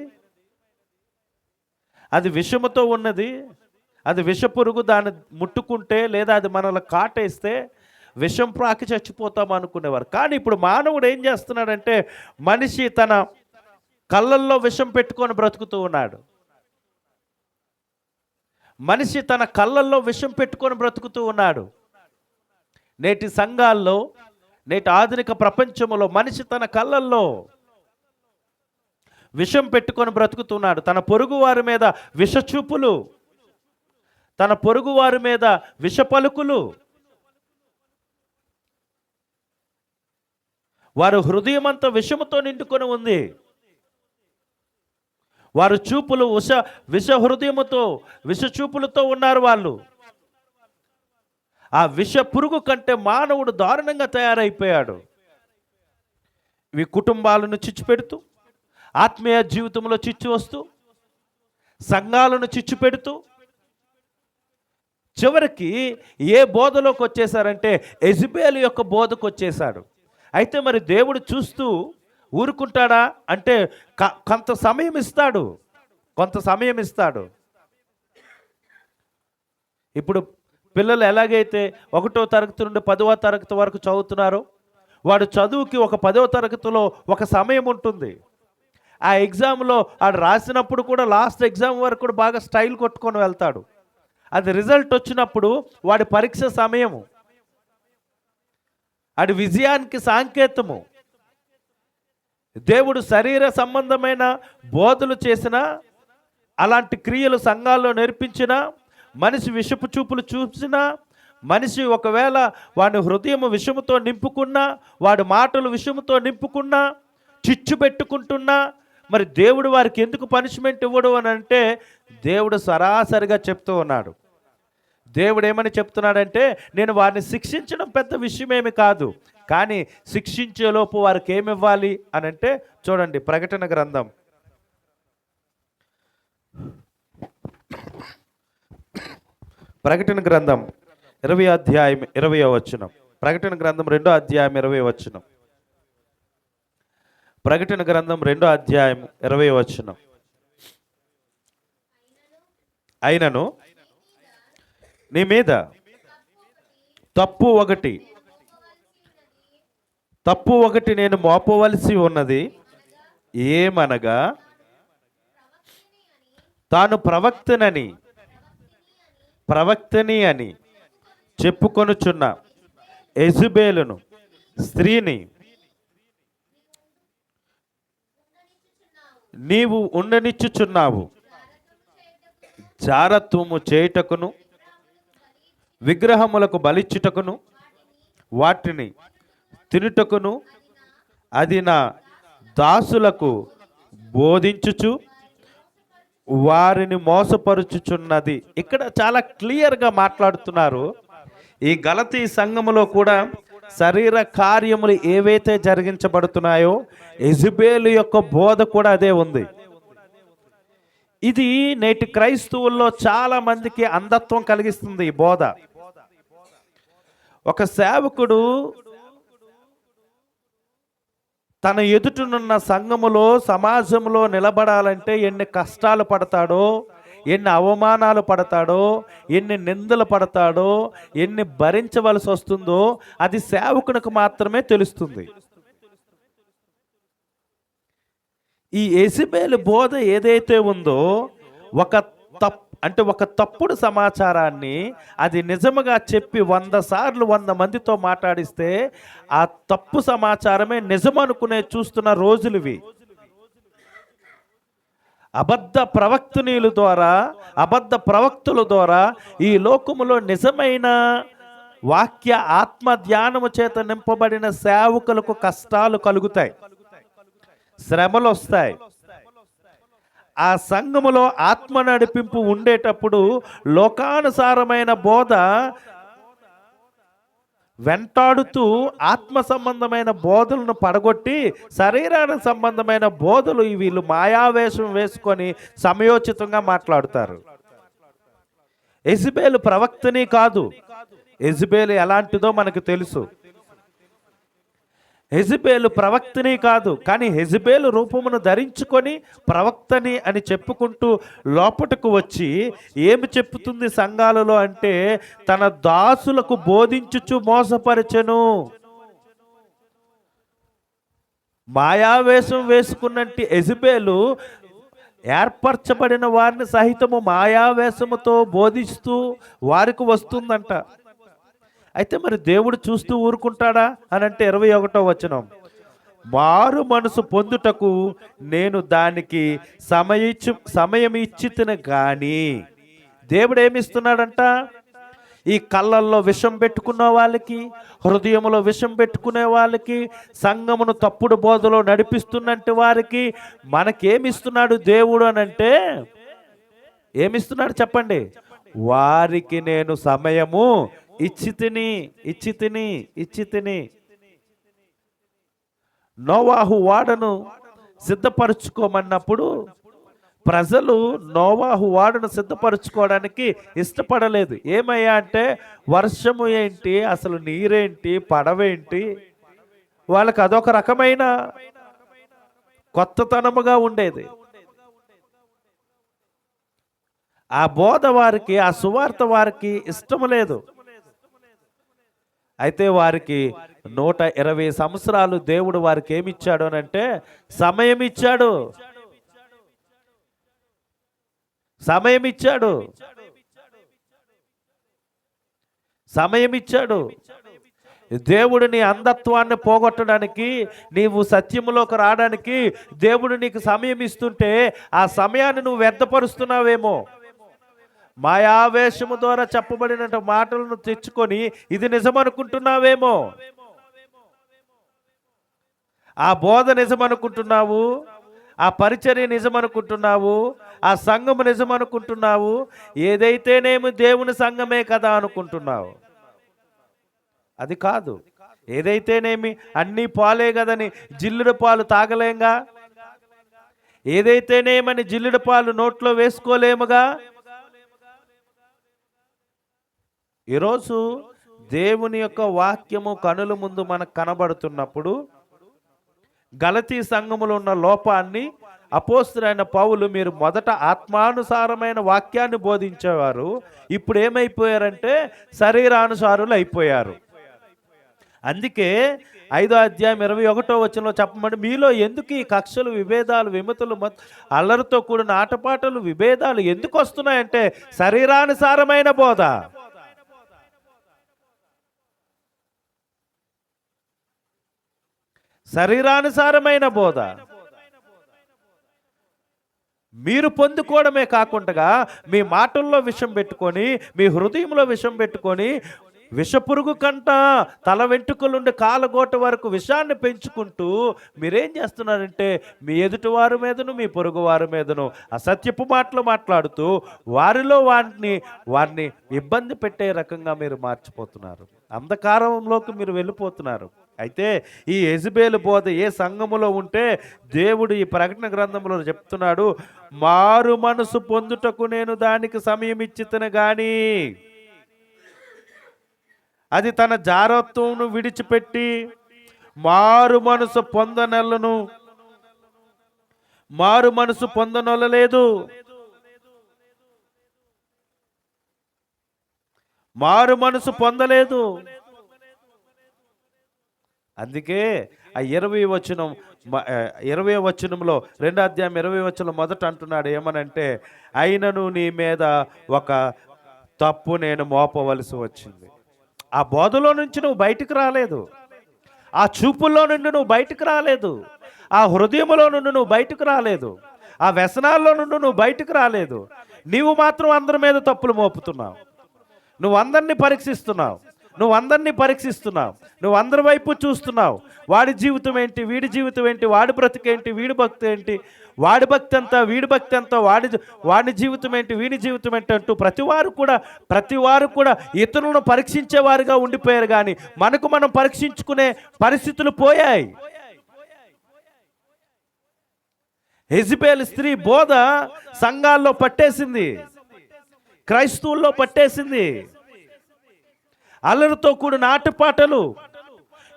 అది విషముతో ఉన్నది, అది విషపురుగు. దాన్ని ముట్టుకుంటే లేదా అది మనల్ని కాటేస్తే విషం ప్రాకి చచ్చిపోతాం అనుకునేవారు. కానీ ఇప్పుడు మానవుడు ఏం చేస్తున్నాడంటే మనిషి తన కళ్ళల్లో విషం పెట్టుకొని బ్రతుకుతూ ఉన్నాడు. మనిషి తన కళ్ళల్లో విషం పెట్టుకొని బ్రతుకుతూ ఉన్నాడు. నేటి సంఘాల్లో, నేటి ఆధునిక ప్రపంచంలో మనిషి తన కళ్ళల్లో విషం పెట్టుకొని బ్రతుకుతున్నాడు. తన పొరుగు వారి మీద విషచూపులు, తన పొరుగు వారి మీద విష పలుకులు. వారి హృదయమంతా విషముతో నిండుకొని ఉంది. వారు చూపులు విష హృదయముతో, విష చూపులతో ఉన్నారు వాళ్ళు. ఆ విష పురుగు కంటే మానవుడు దారుణంగా తయారైపోయాడు. ఇవి కుటుంబాలను చిచ్చు పెడుతూ, ఆత్మీయ జీవితంలో చిచ్చు వస్తూ, సంఘాలను చిచ్చు పెడుతూ, చివరికి ఏ బోధలోకి వచ్చేసారంటే యెజబెలు యొక్క బోధకు వచ్చేసాడు. అయితే మరి దేవుడు చూస్తూ ఊరుకుంటాడా అంటే కొంత సమయం ఇస్తాడు, కొంత సమయం ఇస్తాడు. ఇప్పుడు పిల్లలు ఎలాగైతే 1వ తరగతి నుండి 10వ తరగతి వరకు చదువుతున్నారో, వాడు చదువుకి ఒక 10వ తరగతిలో ఒక సమయం ఉంటుంది. ఆ ఎగ్జామ్లో వాడు రాసినప్పుడు కూడా లాస్ట్ ఎగ్జామ్ వరకు కూడా బాగా స్టైల్ కొట్టుకొని వెళ్తాడు. అది రిజల్ట్ వచ్చినప్పుడు వాడి పరీక్ష సమయము, అది విజయానికి సాంకేతము. దేవుడు శరీర సంబంధమైన బోధలు చేసిన, అలాంటి క్రియలు సంఘాల్లో నేర్పించిన, మనిషి విషపు చూపులు చూసిన, మనిషి ఒకవేళ వాడి హృదయం విషముతో నింపుకున్నా, వాడి మాటలు విషముతో నింపుకున్నా, చిచ్చు పెట్టుకుంటున్నా, మరి దేవుడు వారికి ఎందుకు పనిష్మెంట్ ఇవ్వడు అని అంటే దేవుడు సరాసరిగా చెప్తూ ఉన్నాడు. దేవుడు ఏమని చెప్తున్నాడంటే, నేను వారిని శిక్షించడం పెద్ద విషయమేమి కాదు, కానీ శిక్షించేలోపు వారికి ఏమి ఇవ్వాలి అని అంటే చూడండి, ప్రకటన గ్రంథం 20వ అధ్యాయం 20వ వచనం. ప్రకటన గ్రంథం 2వ అధ్యాయం 20వ వచనం. ప్రకటన గ్రంథం 2వ అధ్యాయం 20వ వచనం. అయినను నీ మీద తప్పు ఒకటి నేను మోపవలసి ఉన్నది. ఏమనగా తాను ప్రవక్తని అని చెప్పుకొనుచున్న యెజబెలును స్త్రీని నీవు ఉండనిచ్చుచున్నావు. జారత్వము చేయుటకును, విగ్రహములకు బలిచ్చుటకును, వాటిని తినుటకును అది నా దాసులకు బోధించుచు వారిని మోసపరుచుచున్నది. ఇక్కడ చాలా క్లియర్గా మాట్లాడుతున్నారు. ఈ గలతీ సంఘములో కూడా శరీర కార్యములు ఏవైతే జరిగించబడుతున్నాయో యెజబెలు యొక్క బోధ కూడా అదే ఉంది. ఇది నేటి క్రైస్తవుల్లో చాలా మందికి అంధత్వం కలిగిస్తుంది ఈ బోధ. ఒక సేవకుడు తన ఎదుటనున్న సంఘములో, సమాజంలో నిలబడాలంటే ఎన్ని కష్టాలు పడతాడో, ఎన్ని అవమానాలు పడతాడో, ఎన్ని నిందలు పడతాడో, ఎన్ని భరించవలసి వస్తుందో అది సేవకునికి మాత్రమే తెలుస్తుంది. ఈ యెజబెలు బోధ ఏదైతే ఉందో, ఒక తప్పుడు సమాచారాన్ని అది నిజముగా చెప్పి 100 సార్లు 100 మందితో మాట్లాడిస్తే ఆ తప్పు సమాచారమే నిజమనుకునే చూస్తున్న రోజులు ఇవి. అబద్ధ ప్రవక్తుల ద్వారా ఈ లోకములో నిజమైన వాక్య ఆత్మ ధ్యానము చేత నింపబడిన సేవకులకు కష్టాలు కలుగుతాయి, శ్రమలు వస్తాయి. ఆ సంఘములో ఆత్మ నడిపింపు ఉండేటప్పుడు లోకానుసారమైన బోధ వెంటాడుతూ ఆత్మ సంబంధమైన బోధలను పడగొట్టి శరీరానికి సంబంధమైన బోధలు వీళ్ళు మాయావేషం వేసుకొని సమయోచితంగా మాట్లాడుతారు. యెజబెలు ప్రవక్తని కాదు. యెజబెలు ఎలాంటిదో మనకు తెలుసు. యెజబెలు ప్రవక్తని కాదు, కానీ యెజబెలు రూపమును ధరించుకొని ప్రవక్తని అని చెప్పుకుంటూ లోపటకు వచ్చి ఏమి చెప్పుతుంది సంఘాలలో అంటే తన దాసులకు బోధించుచు మోసపరచెను. మాయావేషం వేసుకున్నట్టు యెజబెలు ఏర్పరచబడిన వారిని సహితము మాయావేశముతో బోధిస్తూ వారికి వస్తుందంట. అయితే మరి దేవుడు చూస్తూ ఊరుకుంటాడా అని అంటే 21వ వచనం, మారు మనసు పొందుటకు నేను దానికి సమయం ఇచ్చితిని గాని. దేవుడు ఏమిస్తున్నాడంట? ఈ కళ్ళల్లో విషం పెట్టుకున్న వాళ్ళకి, హృదయంలో విషం పెట్టుకునే వాళ్ళకి, సంఘమును తప్పుడు బోధలో నడిపిస్తున్నట్టు వారికి మనకేమిస్తున్నాడు దేవుడు అని అంటే, ఏమిస్తున్నాడు చెప్పండి? వారికి నేను సమయము ఇచ్చి తిని. నోవాహు వాడను సిద్ధపరచుకోమన్నప్పుడు ప్రజలు నోవాహు వాడను సిద్ధపరచుకోవడానికి ఇష్టపడలేదు. ఏమయ్యా అంటే, వర్షము ఏంటి, అసలు నీరేంటి, పడవేంటి, వాళ్ళకి అదొక రకమైన కొత్తతనముగా ఉండేది. ఆ బోధ వారికి, ఆ సువార్త వారికి ఇష్టము లేదు. అయితే వారికి 120 సంవత్సరాలు దేవుడు వారికి ఏమిచ్చాడు అని అంటే సమయం ఇచ్చాడు. దేవుడు నీ అంధత్వాన్ని పోగొట్టడానికి, నీవు సత్యములోకి రావడానికి దేవుడు నీకు సమయం ఇస్తుంటే ఆ సమయాన్ని నువ్వు వ్యర్థపరుస్తున్నావేమో. మాయావేశము ద్వారా చెప్పబడిన మాటలను తెచ్చుకొని ఇది నిజమనుకుంటున్నావేమో. ఆ బోధ నిజమనుకుంటున్నావు, ఆ పరిచర్య నిజమనుకుంటున్నావు, ఆ సంఘము నిజమనుకుంటున్నావు, ఏదైతేనేమి దేవుని సంఘమే కదా అనుకుంటున్నావు. అది కాదు. ఏదైతేనేమి అన్నీ పాలే కదని జిల్లుడు పాలు తాగలేంగా, ఏదైతేనేమని జిల్లుడు పాలు నోట్లో వేసుకోలేముగా. ఈరోజు దేవుని యొక్క వాక్యము కనుల ముందు మనకు కనబడుతున్నప్పుడు గలతీ సంఘములో ఉన్న లోపాన్ని అపోస్తలుడైన పౌలు, మీరు మొదట ఆత్మానుసారమైన వాక్యాన్ని బోధించేవారు, ఇప్పుడు ఏమైపోయారంటే శరీరానుసారులు అయిపోయారు. అందుకే 5వ అధ్యాయం 21వ వచనంలో చెప్పమంటే, మీలో ఎందుకు ఈ కక్షలు, విభేదాలు, విమతులు, అల్లరితో కూడిన ఆటపాటలు, విభేదాలు ఎందుకు వస్తున్నాయంటే శరీరానుసారమైన బోధ. శరీరానుసారమైన బోధ మీరు పొందుకోవడమే కాకుండా మీ మాటల్లో విషం పెట్టుకొని, మీ హృదయంలో విషం పెట్టుకొని, విషపురుగు కంట తల వెంట్రుకలుండి కాలగోట వరకు విషాన్ని పెంచుకుంటూ మీరేం చేస్తున్నారంటే మీ ఎదుటివారి మీదను మీ పొరుగు వారి మీదను అసత్యపు మాటలు మాట్లాడుతూ వారిని ఇబ్బంది పెట్టే రకంగా మీరు మార్చిపోతున్నారు. అంధకారంలోకి మీరు వెళ్ళిపోతున్నారు. అయితే ఈ యెజబెలు బోధ ఏ సంఘములో ఉంటే దేవుడు ఈ ప్రకటన గ్రంథంలో చెప్తున్నాడు, మారు మనసు పొందుటకు నేను దానికి సమయం ఇచ్చితిని గాని, అది తన జారత్వమును విడిచిపెట్టి మారు మనసు పొందనొల్లలేదు. మారు మనసు పొందలేదు. అందుకే ఆ 20వ వచనంలో 2వ అధ్యాయం 20వ వచనంలో మొదట అంటున్నాడు ఏమనంటే, అయినను నీ మీద ఒక తప్పు నేను మోపవలసి వచ్చింది. ఆ బోధలో నుంచి నువ్వు బయటకు రాలేదు, ఆ చూపుల్లో నుండి నువ్వు బయటకు రాలేదు, ఆ హృదయంలో నుండి నువ్వు బయటకు రాలేదు, ఆ వ్యసనాల్లో నుండి నువ్వు బయటకు రాలేదు. నీవు మాత్రం అందరి మీద తప్పులు మోపుతున్నావు. నువ్వు అందరినీ పరీక్షిస్తున్నావు, నువ్వు అందరి వైపు చూస్తున్నావు. వాడి జీవితం ఏంటి, వీడి జీవితం ఏంటి, వాడి బ్రతికేంటి, వీడి భక్తి ఏంటి, వాడి భక్తి అంతా, వీడి భక్తి అంతా, వాడి జీవితం ఏంటి, వీడి జీవితం ఏంటి అంటూ ప్రతివారు కూడా ఇతరులను పరీక్షించేవారుగా ఉండిపోయారు. కానీ మనకు మనం పరీక్షించుకునే పరిస్థితులు పోయాయి. యెజబెలు స్త్రీ బోధ సంఘాల్లో పట్టేసింది, క్రైస్తవుల్లో పట్టేసింది. అల్లరితో కూడిన ఆటపాటలు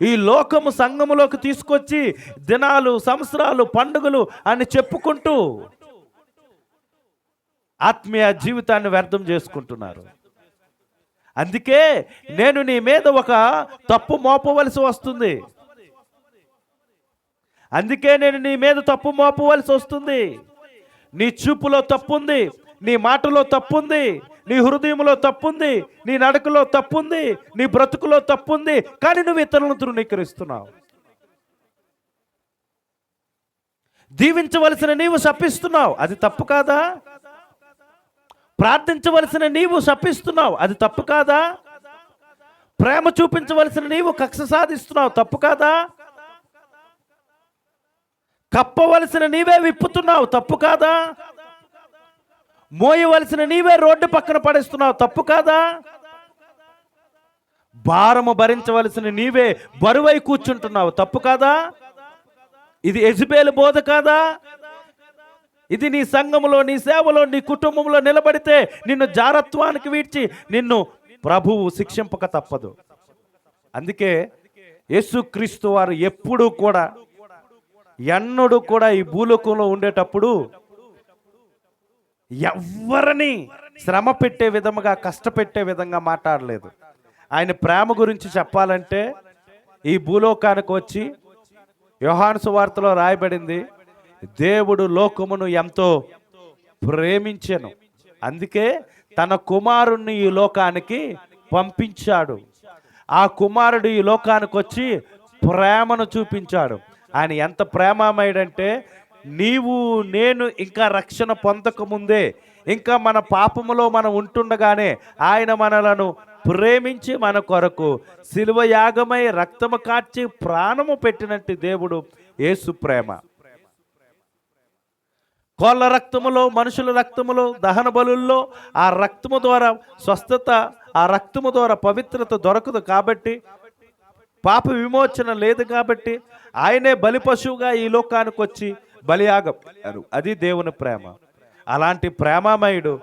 ఈ లోకము సంఘములోకి తీసుకొచ్చి దినాలు, సంవత్సరాలు, పండుగలు అని చెప్పుకుంటూ ఆత్మీయ జీవితాన్ని వ్యర్థం చేసుకుంటున్నారు. అందుకే నేను నీ మీద ఒక తప్పు మోపవలసి వస్తుంది. అందుకే నేను నీ మీద తప్పు మోపవలసి వస్తుంది. నీ చూపులో తప్పుంది, నీ మాటలో తప్పుంది, నీ హృదయంలో తప్పుంది, నీ నడకలో తప్పుంది, నీ బ్రతుకులో తప్పుంది. కానీ నువ్వు ఇతరులను తృణీకరిస్తున్నావు. దీవించవలసిన నీవు శపిస్తున్నావు, అది తప్పు కాదా? ప్రార్థించవలసిన నీవు శపిస్తున్నావు, అది తప్పు కాదా? ప్రేమ చూపించవలసిన నీవు కక్ష సాధిస్తున్నావు, తప్పు కాదా? కప్పవలసిన నీవే విప్పుతున్నావు, తప్పు కాదా? మోయవలసిన నీవే రోడ్డు పక్కన పడేస్తున్నావు, తప్పు కాదా? భారము భరించవలసిన నీవే బరువై కూర్చుంటున్నావు, తప్పు కాదా? ఇది యెజబెలు బోధ కాదా? ఇది నీ సంఘములో, నీ సేవలో, నీ కుటుంబంలో నిలబడితే నిన్ను జారత్వానికి వీడ్చి నిన్ను ప్రభువు శిక్షింపక తప్పదు. అందుకే యేసుక్రీస్తు వారు ఎప్పుడూ కూడా, ఎన్నడూ కూడా ఈ భూలోకంలో ఉండేటప్పుడు ఎవ్వరిని శ్రమ పెట్టే విధముగా, కష్టపెట్టే విధంగా మాట్లాడలేదు. ఆయన ప్రేమ గురించి చెప్పాలంటే ఈ భూలోకానికి వచ్చి, యోహాను సువార్తలో రాయబడింది, దేవుడు లోకమును ఎంతో ప్రేమించెను, అందుకే తన కుమారుణ్ణి ఈ లోకానికి పంపించాడు. ఆ కుమారుడు ఈ లోకానికి వచ్చి ప్రేమను చూపించాడు. ఆయన ఎంత ప్రేమమయుడంటే, నీవు నేను ఇంకా రక్షణ పొందక ముందే, ఇంకా మన పాపములో మనం ఉంటుండగానే ఆయన మనలను ప్రేమించి మన కొరకు శిలువ యాగమై రక్తము కార్చి ప్రాణము పెట్టినట్టు దేవుడు యేసు ప్రేమ. కోళ్ళ రక్తములో, మనుషుల రక్తములో, దహన బలుల్లో ఆ రక్తము ద్వారా స్వస్థత, ఆ రక్తము ద్వారా పవిత్రత దొరకదు. కాబట్టి పాప విమోచన లేదు. కాబట్టి ఆయనే బలి పశువుగా ఈ లోకానికి వచ్చి బలియాగారు. అది దేవుని ప్రేమ. అలాంటి ప్రేమమయుడు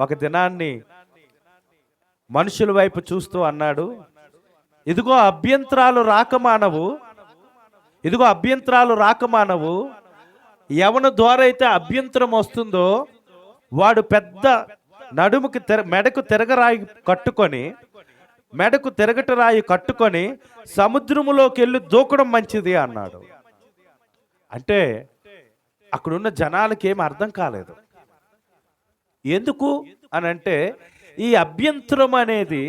ఒక దినాన్ని మనుషుల వైపు చూస్తూ అన్నాడు, ఇదిగో అభ్యంతరాలు రాకమానవు, ఇదిగో అభ్యంతరాలు రాకమానవు. ఎవరి ద్వారా అయితే అభ్యంతరం వస్తుందో వాడు పెద్ద నడుముకి మెడకు తిరగరాయి కట్టుకొని, మెడకు తిరగట రాయి కట్టుకొని సముద్రములోకి వెళ్ళి దూకడం మంచిది అన్నాడు. అంటే అక్కడున్న జనాలకి ఏమి అర్థం కాలేదు. ఎందుకు అని అంటే, ఈ అభ్యంతరం అనేది,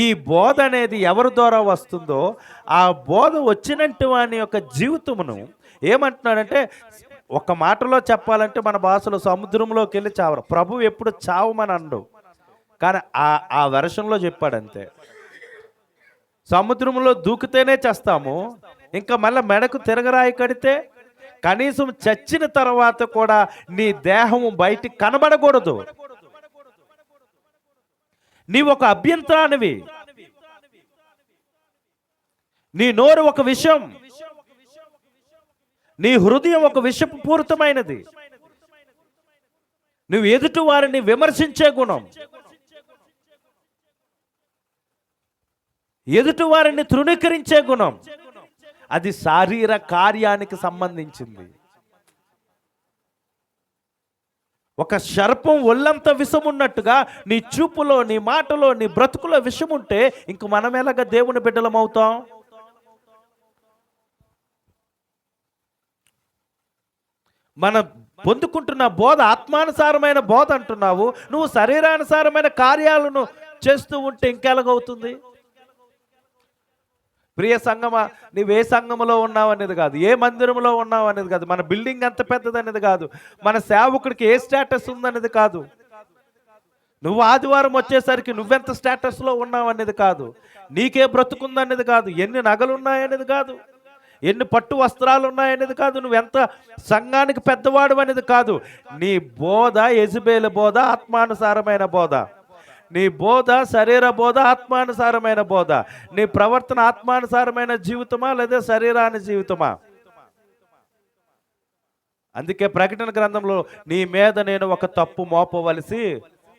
ఈ బోధ అనేది ఎవరి ద్వారా వస్తుందో ఆ బోధ వచ్చినట్టు వాని యొక్క జీవితమును ఏమంటున్నాడంటే, ఒక మాటలో చెప్పాలంటే మన భాషలో సముద్రంలోకి వెళ్ళి చావరు. ప్రభు ఎప్పుడు చావమని అండు, కానీ ఆ వెర్షన్లో చెప్పాడంతే. సముద్రంలో దూకితేనే చేస్తాము, ఇంకా మళ్ళీ మెడకు తిరగరాయి కడితే కనీసం చచ్చిన తర్వాత కూడా నీ దేహము బయటికి కనబడకూడదు. నీవు ఒక అభ్యంతరానివి, నీ నోరు ఒక విషం, నీ హృదయం ఒక విషపు పూరితమైనది. నువ్వు ఎదుటి వారిని విమర్శించే గుణం, ఎదుటి వారిని తృణీకరించే గుణం, అది శారీర కార్యానికి సంబంధించింది. ఒక సర్పం ఒళ్ళంత విషం ఉన్నట్టుగా నీ చూపులో, నీ మాటలో, నీ బ్రతుకులో విషం ఉంటే ఇంక మనం ఎలాగ దేవుని బిడ్డలం అవుతాం? మన పొందుకుంటున్న బోధ ఆత్మానుసారమైన బోధ అంటున్నావు, నువ్వు శరీరానుసారమైన కార్యాలను చేస్తూ ఉంటే ఇంకెలాగవుతుంది? ప్రియ సంఘమా, నువ్వు ఏ సంఘములో ఉన్నావు అనేది కాదు, ఏ మందిరంలో ఉన్నావు అనేది కాదు, మన బిల్డింగ్ ఎంత పెద్దది అనేది కాదు, మన సేవకుడికి ఏ స్టేటస్ ఉందనేది కాదు, నువ్వు ఆదివారం వచ్చేసరికి నువ్వెంత స్టేటస్లో ఉన్నావు అనేది కాదు, నీకే బ్రతుకుందనేది కాదు, ఎన్ని నగలు ఉన్నాయనేది కాదు, ఎన్ని పట్టు వస్త్రాలు ఉన్నాయనేది కాదు, నువ్వెంత సంఘానికి పెద్దవాడు అనేది కాదు. నీ బోధ యెజబెలు బోధ, ఆత్మానుసారమైన బోధ. నీ బోధ శరీర బోధ, ఆత్మానుసారమైన బోధ. నీ ప్రవర్తన ఆత్మానుసారమైన జీవితమా లేదా శరీరాని జీవితమా? అందుకే ప్రకటన గ్రంథంలో నీ మీద నేను ఒక తప్పు మోపవలసి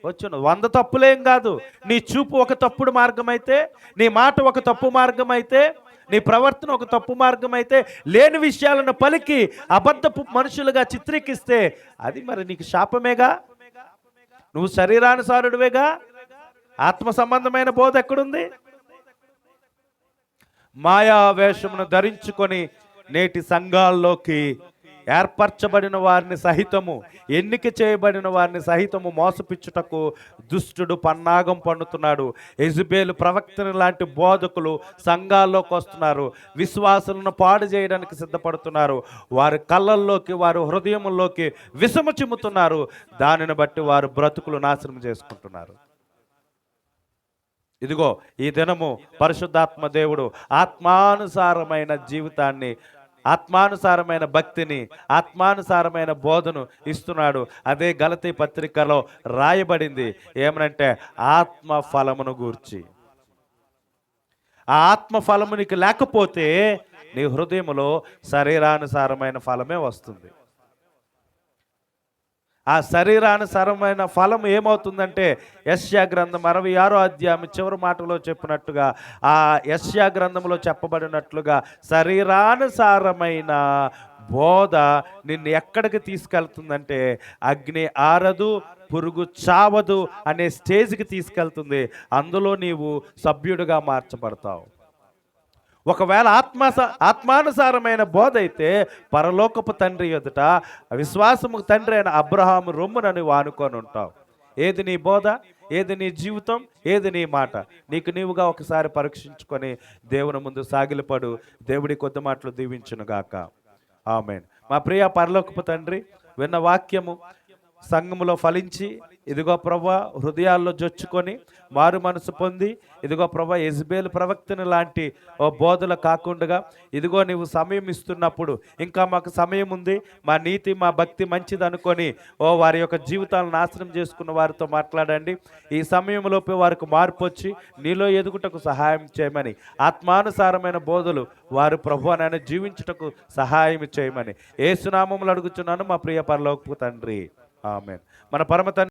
వచ్చును. 100 తప్పులేం కాదు. నీ చూపు ఒక తప్పుడు మార్గం అయితే, నీ మాట ఒక తప్పు మార్గం అయితే, నీ ప్రవర్తన ఒక తప్పు మార్గం అయితే, లేని విషయాలను పలికి అబద్ధపు మనుషులుగా చిత్రీకిస్తే అది మరి నీకు శాపమేగా. నువ్వు శరీరానుసారుడివేగా. ఆత్మ సంబంధమైన బోధ ఎక్కడుంది? మాయా వేషమును ధరించుకొని నేటి సంఘాల్లోకి ఏర్పరచబడిన వారిని సహితము, ఎన్నిక చేయబడిన వారిని సహితము మోసపిచ్చుటకు దుష్టుడు పన్నాగం పన్నుతున్నాడు. యెజబెలు ప్రవక్తని లాంటి బోధకులు సంఘాల్లోకి వస్తున్నారు. విశ్వాసులను పాడు చేయడానికి సిద్ధపడుతున్నారు. వారి కళ్ళల్లోకి, వారి హృదయముల్లోకి విషము చిమ్ముతున్నారు. దానిని బట్టి వారు బ్రతుకులు నాశనం చేసుకుంటున్నారు. ఇదిగో ఈ దినము పరిశుద్ధాత్మ దేవుడు ఆత్మానుసారమైన జీవితాన్ని, ఆత్మానుసారమైన భక్తిని, ఆత్మానుసారమైన బోధను ఇస్తున్నాడు. అదే గలతీ పత్రికలో రాయబడింది. ఏమనంటే ఆత్మ ఫలమును గూర్చి. ఆ ఆత్మ ఫలము నీకు లేకపోతే నీ హృదయములో శరీరానుసారమైన ఫలమే వస్తుంది. ఆ శరీరానుసారమైన ఫలం ఏమవుతుందంటే యెషయా గ్రంథం 66వ అధ్యాయం చివరి మాటలో చెప్పినట్టుగా, ఆ యెషయా గ్రంథంలో చెప్పబడినట్లుగా శరీరానుసారమైన బోధ నిన్ను ఎక్కడికి తీసుకెళ్తుందంటే అగ్ని ఆరదు, పురుగు చావదు అనే స్టేజ్కి తీసుకెళ్తుంది. అందులో నీవు సభ్యుడిగా మార్చబడతావు. ఒకవేళ ఆత్మానుసారమైన బోధ అయితే పరలోకపు తండ్రి ఎదుట విశ్వాసము తండ్రి అయిన అబ్రహాము రొమ్మున నువ్వు ఆనుకొని ఉంటావు. ఏది నీ బోధ, ఏది నీ జీవితం, ఏది నీ మాట? నీకు నీవుగా ఒకసారి పరీక్షించుకొని దేవుని ముందు సాగిలపడు. దేవుడి కొద్ది మాటలు దీవించునుగాక. ఆమేన్. మా ప్రియ పరలోకపు తండ్రి, విన్న వాక్యము సంఘములో ఫలించి, ఇదిగో ప్రభా హృదయాల్లో జొచ్చుకొని మారు మనసు పొంది, ఇదిగో ప్రభా యెజబెలు ప్రవక్తని లాంటి ఓ బోధలు కాకుండా, ఇదిగో నీవు సమయం ఇస్తున్నప్పుడు ఇంకా మాకు సమయం ఉంది, మా నీతి మా భక్తి మంచిది అనుకొని వారి యొక్క జీవితాలను నాశనం చేసుకున్న వారితో మాట్లాడండి. ఈ సమయంలోపే వారికి మార్పు వచ్చి నీలో ఎదుగుటకు సహాయం చేయమని, ఆత్మానుసారమైన బోధలు వారు ప్రభు అని జీవించుటకు సహాయం చేయమని యేసు నామములో అడుగుచున్నాను మా ప్రియ పరలోకపు తండ్రి. ఆమేన్. మన పరమ తండ్రి